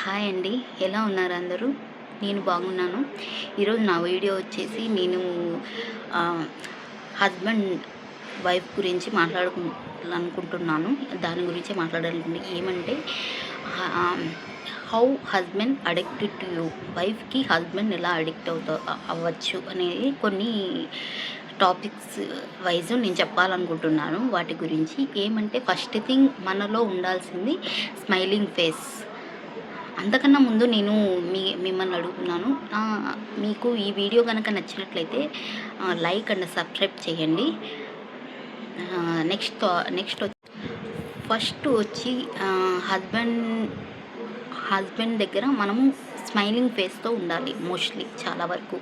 Hi అండి. ఎలా ఉన్నారు అందరూ? నేను బాగున్నాను. ఈరోజు నా వీడియో వచ్చేసి నేను హస్బెండ్ వైఫ్ గురించి మాట్లాడాలనుకుంటున్నాను. దాని గురించే మాట్లాడాలనుకుంటే ఏమంటే how husband addicted to you, వైఫ్కి హస్బెండ్ ఎలా అడిక్ట్ అవ్వచ్చు అనేది కొన్ని టాపిక్స్ వైజ్ నేను చెప్పాలనుకుంటున్నాను. వాటి గురించి ఏమంటే ఫస్ట్ థింగ్ మనలో ఉండాల్సింది స్మైలింగ్ ఫేస్. అంతకన్నా ముందు నేను మిమ్మల్ని అడుగుతున్నాను, మీకు ఈ వీడియో కనుక నచ్చినట్లయితే లైక్ అండ్ సబ్స్క్రైబ్ చేయండి. నెక్స్ట్ ఫస్ట్ వచ్చి హస్బెండ్ దగ్గర మనము స్మైలింగ్ ఫేస్తో ఉండాలి మోస్ట్లీ చాలా వరకు.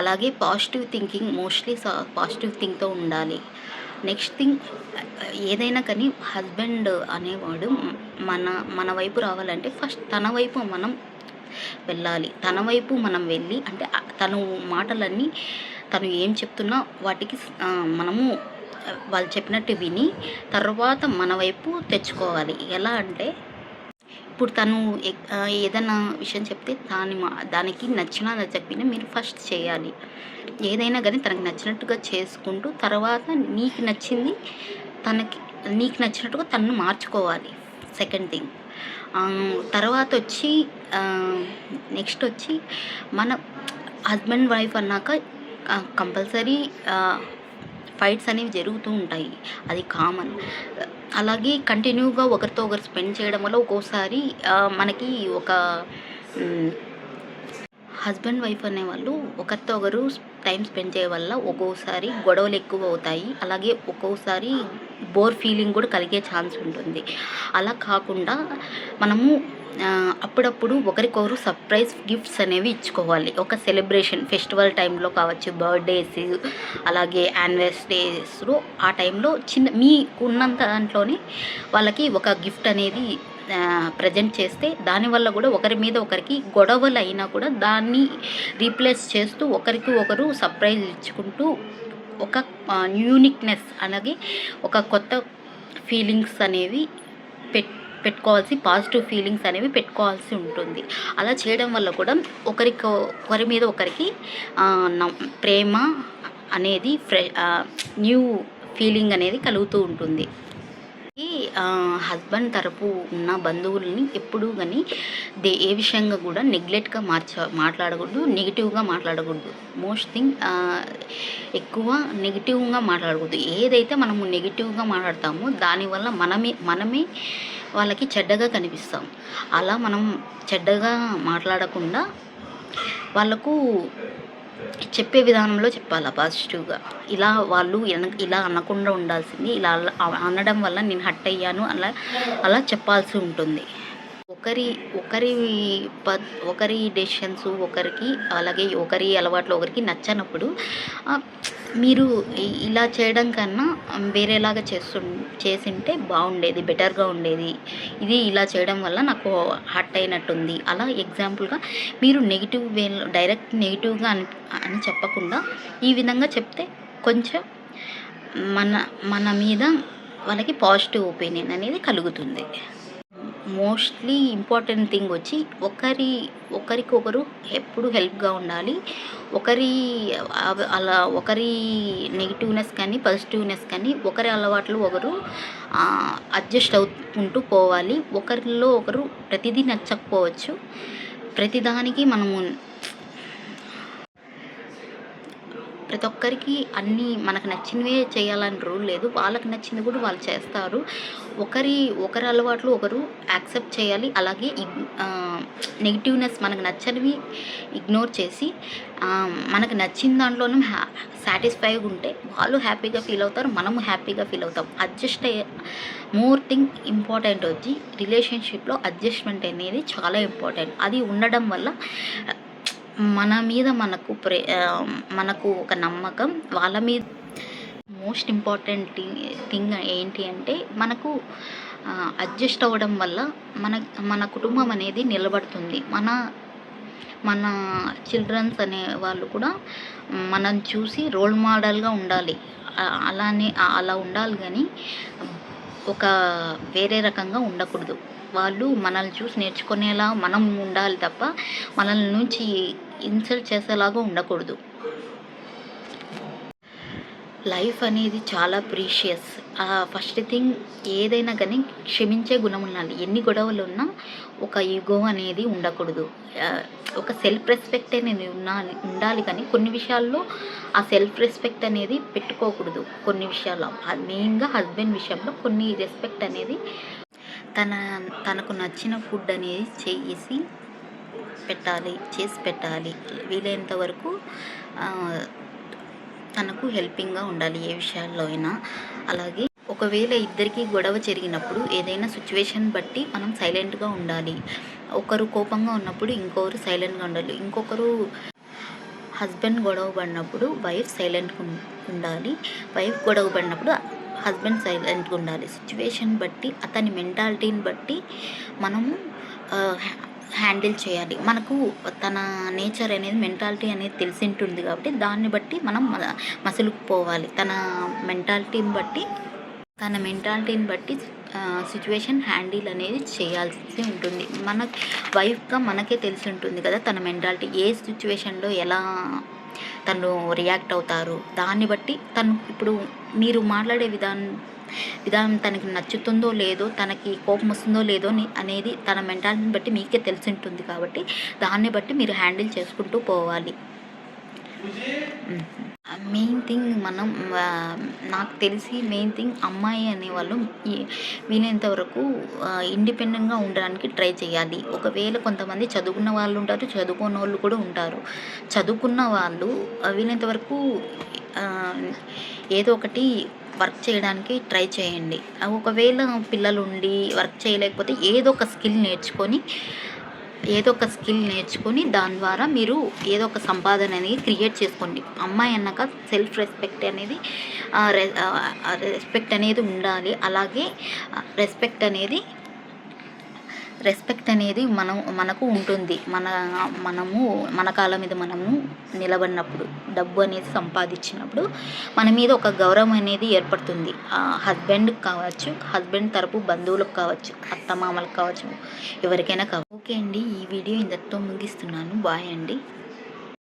అలాగే పాజిటివ్ థింకింగ్, మోస్ట్లీ పాజిటివ్ థింక్తో ఉండాలి. నెక్స్ట్ థింగ్, ఏదైనా కానీ హస్బెండ్ అనేవాడు మన వైపు రావాలంటే ఫస్ట్ తన వైపు మనం వెళ్ళాలి. తన వైపు మనం వెళ్ళి అంటే తను మాటలన్నీ తను ఏం చెప్తున్నా వాటికి మనము వాళ్ళు చెప్పినట్టు విని తర్వాత మన వైపు తెచ్చుకోవాలి. ఎలా అంటే ఇప్పుడు తను ఏదైనా విషయం చెప్తే దానికి నచ్చినా నచ్చకపోయినా మీరు ఫస్ట్ చేయాలి. ఏదైనా కానీ తనకు నచ్చినట్టుగా చేసుకుంటూ తర్వాత నీకు నచ్చినట్టుగా తనను మార్చుకోవాలి. Second thing. తర్వాత వచ్చి నెక్స్ట్ వచ్చి మన హస్బెండ్ వైఫ్ అన్నాక కంపల్సరీ ఫైట్స్ అనేవి జరుగుతూ ఉంటాయి, అది కామన్. అలాగే కంటిన్యూగా ఒకరితో ఒకరు స్పెండ్ చేయడం వల్ల ఒక్కోసారి మనకి ఒక హస్బెండ్ వైఫ్ అనేవాళ్ళు ఒకరితో ఒకరు టైం స్పెండ్ చేయడం వల్ల ఒక్కోసారి గొడవలు ఎక్కువ అవుతాయి. అలాగే ఒక్కోసారి బోర్ ఫీలింగ్ కూడా కలిగే ఛాన్స్ ఉంటుంది. అలా కాకుండా మనము అప్పుడప్పుడు ఒకరికొకరు సర్ప్రైజ్ గిఫ్ట్స్ అనేవి ఇచ్చుకోవాలి. ఒక సెలబ్రేషన్ ఫెస్టివల్ టైంలో కావచ్చు, బర్త్డేస్, అలాగే యానివర్సరీస్లో ఆ టైంలో మీకున్నంత దాంట్లోనే వాళ్ళకి ఒక గిఫ్ట్ అనేది ప్రజెంట్ చేస్తే దానివల్ల కూడా ఒకరి మీద ఒకరికి గొడవలు అయినా కూడా దాన్ని రీప్లేస్ చేస్తూ ఒకరికి ఒకరు సర్ప్రైజ్ ఇచ్చుకుంటూ ఒక యూనిక్నెస్ అలాగే ఒక కొత్త ఫీలింగ్స్ అనేవి పాజిటివ్ ఫీలింగ్స్ అనేవి పెట్టుకోవాల్సి ఉంటుంది. అలా చేయడం వల్ల కూడా ఒకరి మీద ఒకరికి ప్రేమ అనేది న్యూ ఫీలింగ్ అనేది కలుగుతూ ఉంటుంది. హస్బెండ్ తరపు ఉన్న బంధువుల్ని ఎప్పుడూ కానీ ఏ విషయంగా కూడా నెగ్లెక్ట్గా మాట్లాడకూడదు, నెగిటివ్గా మాట్లాడకూడదు. మోస్ట్ థింగ్ ఎక్కువ నెగిటివ్గా మాట్లాడకూడదు. ఏదైతే మనము నెగిటివ్గా మాట్లాడతామో దానివల్ల మనమే వాళ్ళకి చెడ్డగా కనిపిస్తాం. అలా మనం చెడ్డగా మాట్లాడకుండా వాళ్ళకు చెప్పే విధానంలో చెప్పాలి పాజిటివ్గా. వాళ్ళు ఇలా అనకుండా ఉండాల్సింది, ఇలా అనడం వల్ల నేను హర్ట్ అయ్యాను అలా చెప్పాల్సి ఉంటుంది. ఒకరి డెసిషన్స్ ఒకరికి, అలాగే ఒకరి అలవాట్లు ఒకరికి నచ్చనప్పుడు మీరు ఇలా చేయడం కన్నా వేరేలాగా చేసింటే బాగుండేది, బెటర్గా ఉండేది, ఇది ఇలా చేయడం వల్ల నాకు హర్ట్ అయినట్టుంది, అలా ఎగ్జాంపుల్గా మీరు నెగిటివ్ వేలో డైరెక్ట్ నెగిటివ్గా అని చెప్పకుండా ఈ విధంగా చెప్తే కొంచెం మన మీద వాళ్ళకి పాజిటివ్ ఒపీనియన్ అనేది కలుగుతుంది. మోస్ట్లీ ఇంపార్టెంట్ థింగ్ వచ్చి ఒకరికొకరు ఎప్పుడు హెల్ప్గా ఉండాలి. ఒకరి నెగిటివ్నెస్ కానీ పాజిటివ్నెస్ కానీ ఒకరి అలవాట్లు ఒకరు అడ్జస్ట్ అవుకుంటూ పోవాలి. ఒకరిలో ఒకరు ప్రతిదీ నచ్చకపోవచ్చు, ప్రతిదానికి మనము ప్రతి ఒక్కరికి అన్నీ మనకు నచ్చినవే చేయాలని రూల్ లేదు. వాళ్ళకి నచ్చింది కూడా వాళ్ళు చేస్తారు. ఒకరి అలవాట్లు ఒకరు యాక్సెప్ట్ చేయాలి. అలాగే నెగిటివ్నెస్ మనకు నచ్చనివి ఇగ్నోర్ చేసి మనకు నచ్చిన దాంట్లోనూ సాటిస్ఫైగా ఉంటే వాళ్ళు హ్యాపీగా ఫీల్ అవుతారు, మనము హ్యాపీగా ఫీల్ అవుతాం. మోర్ థింగ్ ఇంపార్టెంట్ వచ్చి రిలేషన్షిప్లో అడ్జస్ట్మెంట్ అనేది చాలా ఇంపార్టెంట్. అది ఉండడం వల్ల మన మీద మనకు ఒక నమ్మకం, వాళ్ళ మీద. మోస్ట్ ఇంపార్టెంట్ థింగ్ ఏంటి అంటే మనకు అడ్జస్ట్ అవ్వడం వల్ల మన కుటుంబం అనేది నిలబడుతుంది. మన చిల్డ్రన్స్ అనే వాళ్ళు కూడా మనం చూసి రోల్ మోడల్గా ఉండాలి. అలా ఉండాలి కానీ వేరే రకంగా ఉండకూడదు. వాళ్ళు మనల్ని చూసి నేర్చుకునేలా మనం ఉండాలి తప్ప మనల్ని నుంచి ఇన్సల్ట్ చేసేలాగా ఉండకూడదు. లైఫ్ అనేది చాలా ప్రీషియస్. ఫస్ట్ థింగ్ ఏదైనా కానీ క్షమించే గుణం ఉండాలి. ఎన్ని గొడవలు ఉన్నా ఒక ఈగో అనేది ఉండకూడదు. ఒక సెల్ఫ్ రెస్పెక్ట్ అనేది ఉండాలి కానీ కొన్ని విషయాల్లో ఆ సెల్ఫ్ రెస్పెక్ట్ అనేది పెట్టుకోకూడదు. కొన్ని విషయాల్లో మెయిన్గా హస్బెండ్ విషయంలో కొన్ని రెస్పెక్ట్ అనేది తనకు నచ్చిన ఫుడ్ అనేది చేసి పెట్టాలి. వీలైనంత వరకు తనకు హెల్పింగ్గా ఉండాలి ఏ విషయాల్లో అయినా. అలాగే ఒకవేళ ఇద్దరికి గొడవ జరిగినప్పుడు ఏదైనా సిచ్యువేషన్ బట్టి మనం సైలెంట్గా ఉండాలి. ఒకరు కోపంగా ఉన్నప్పుడు ఇంకొకరు సైలెంట్గా ఉండాలి. ఇంకొకరు హస్బెండ్ గొడవ పడినప్పుడు వైఫ్ సైలెంట్గా ఉండాలి. వైఫ్ గొడవ పడినప్పుడు హస్బెండ్ సైలెంట్గా ఉండాలి. సిచ్యువేషన్ బట్టి అతని మెంటాలిటీని బట్టి మనము హ్యాండిల్ చేయాలి. మనకు తన నేచర్ అనేది మెంటాలిటీ అనేది తెలిసి ఉంటుంది కాబట్టి దాన్ని బట్టి మనం మసులుకుపోవాలి. తన మెంటాలిటీని బట్టి సిచ్యువేషన్ హ్యాండిల్ అనేది చేయాల్సి ఉంటుంది. మన వైఫ్గా మనకే తెలిసి ఉంటుంది కదా తన మెంటాలిటీ ఏ సిచ్యువేషన్లో ఎలా తను రియాక్ట్ అవుతారు. దాన్ని బట్టి తను ఇప్పుడు మీరు మాట్లాడే విధానం తనకి నచ్చుతుందో లేదో, తనకి కోపం వస్తుందో లేదో అనేది తన మెంటాలిటీని బట్టి మీకే తెలిసి ఉంటుంది కాబట్టి దాన్ని బట్టి మీరు హ్యాండిల్ చేసుకుంటూ పోవాలి. మెయిన్ థింగ్ నాకు తెలిసి మెయిన్ థింగ్ అమ్మాయి అనేవాళ్ళు వీలైనంత వరకు ఇండిపెండెంట్గా ఉండడానికి ట్రై చేయాలి. ఒకవేళ కొంతమంది చదువుకున్న వాళ్ళు ఉంటారు, చదువుకున్న వాళ్ళు కూడా ఉంటారు. చదువుకున్న వాళ్ళు వీలైనంత వరకు ఏదో ఒకటి వర్క్ చేయడానికి ట్రై చేయండి. ఒకవేళ పిల్లలు ఉండి వర్క్ చేయలేకపోతే ఏదో ఒక స్కిల్ నేర్చుకొని దాని ద్వారా మీరు ఏదో ఒక సంపాదన అనేది క్రియేట్ చేసుకోండి. అమ్మాయి అన్నాక సెల్ఫ్ రెస్పెక్ట్ అనేది ఉండాలి. అలాగే రెస్పెక్ట్ అనేది మనకు ఉంటుంది. మనము మన కాళ్ళ మీద మనము నిలబడినప్పుడు, డబ్బు అనేది సంపాదించినప్పుడు మన మీద ఒక గౌరవం అనేది ఏర్పడుతుంది. హస్బెండ్కి కావచ్చు, హస్బెండ్ తరపు బంధువులకు కావచ్చు, అత్తమామలకు కావచ్చు, ఎవరికైనా కావచ్చు. ఓకే అండి, ఈ వీడియో ఇంతటితో ముగిస్తున్నాను. బాయ్ అండి.